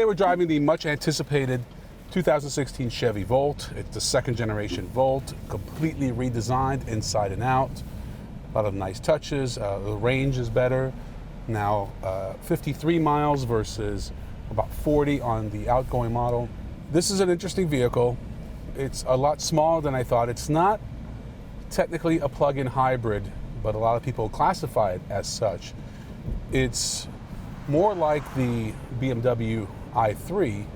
Today we're driving the much anticipated 2016 Chevy Volt. It's the second generation Volt, completely redesigned inside and out. A lot of nice touches. The range is better. Now 53 miles versus about 40 on the outgoing model. This is an interesting vehicle. It's a lot smaller than I thought. It's not technically a plug-in hybrid, but a lot of people classify it as such. It's more like the BMW i3,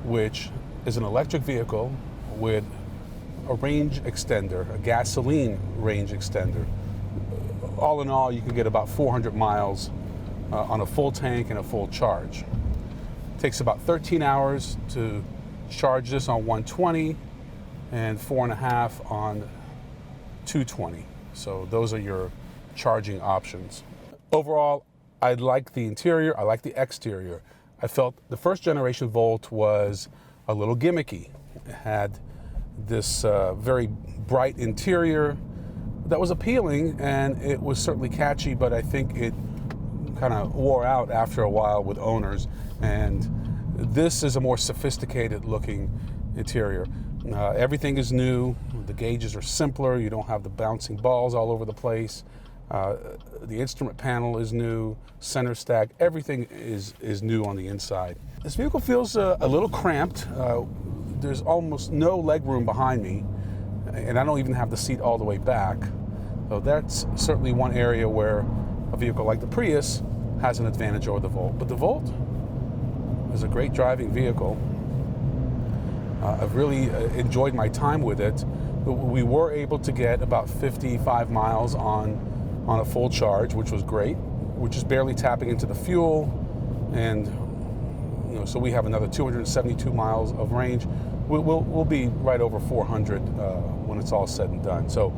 which is an electric vehicle with a range extender, a gasoline range extender. All in all, you can get about 400 miles on a full tank and a full charge. It takes about 13 hours to charge this on 120 and 4.5 on 220. So those are your charging options. Overall, I like the interior, I like the exterior. I felt the first generation Volt was a little gimmicky. It had this very bright interior that was appealing, and it was certainly catchy, but I think it kind of wore out after a while with owners. And this is a more sophisticated looking interior. Everything is new. The gauges are simpler. You don't have the bouncing balls all over the place. The instrument panel is new, center stack, everything is new on the inside. This vehicle feels a little cramped. There's almost no leg room behind me, and I don't even have the seat all the way back. So that's certainly one area where a vehicle like the Prius has an advantage over the Volt. But the Volt is a great driving vehicle. I've really enjoyed my time with it. We were able to get about 55 miles on a full charge, which was great. We're just barely tapping into the fuel, and so we have another 272 miles of range. We'll be right over 400 when it's all said and done. So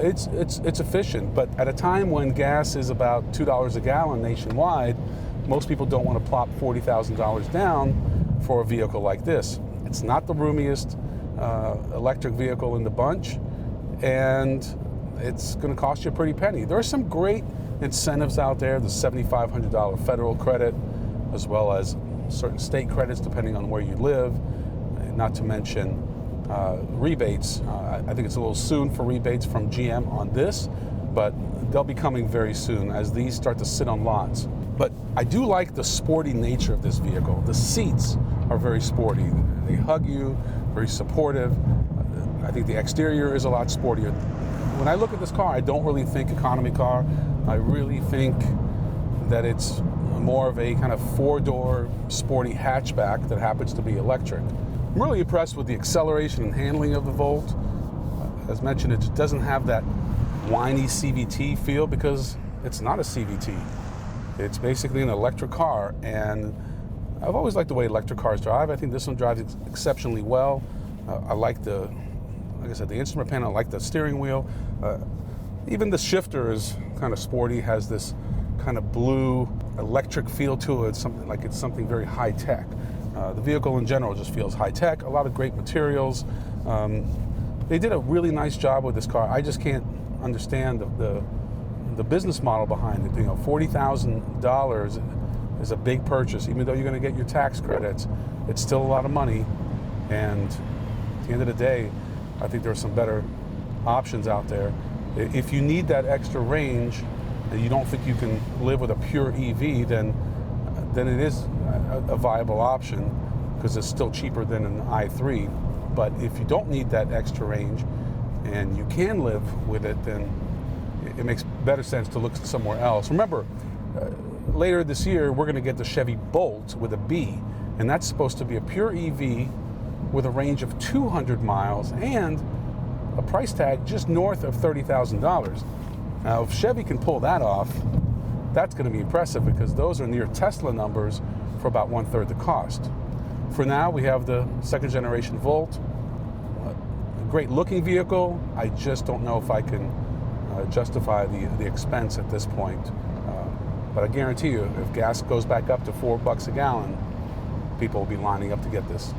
it's efficient, but at a time when gas is about $2 a gallon nationwide, most people don't want to plop $40,000 down for a vehicle like this. It's not the roomiest electric vehicle in the bunch, and it's going to cost you a pretty penny. There are some great incentives out there, the $7,500 federal credit, as well as certain state credits depending on where you live, and not to mention rebates. I think it's a little soon for rebates from GM on this, but they'll be coming very soon as these start to sit on lots. But I do like the sporty nature of this vehicle. The seats are very sporty. They hug you, very supportive. I think the exterior is a lot sportier. When I look at this car, I don't really think economy car. I really think that it's more of a kind of four-door sporty hatchback that happens to be electric. I'm really impressed with the acceleration and handling of the Volt. As mentioned, it doesn't have that whiny CVT feel because it's not a CVT. It's basically an electric car, and I've always liked the way electric cars drive. I think this one drives exceptionally well. I like like I said, the instrument panel, I like the steering wheel. Even the shifter is kind of sporty, has this kind of blue electric feel to it. It's something very high tech. The vehicle in general just feels high tech, a lot of great materials. They did a really nice job with this car. I just can't understand the business model behind it. $40,000 is a big purchase. Even though you're going to get your tax credits, it's still a lot of money. And at the end of the day, I think there are some better options out there. If you need that extra range and you don't think you can live with a pure EV, then it is a viable option because it's still cheaper than an i3. But if you don't need that extra range and you can live with it, then it makes better sense to look somewhere else. Remember, later this year, we're going to get the Chevy Volt with a B, and that's supposed to be a pure EV with a range of 200 miles and a price tag just north of $30,000. Now, if Chevy can pull that off, that's going to be impressive because those are near Tesla numbers for about 1/3 the cost. For now, we have the second generation Volt, a great looking vehicle. I just don't know if I can justify the expense at this point. But I guarantee you, if gas goes back up to $4 a gallon, people will be lining up to get this.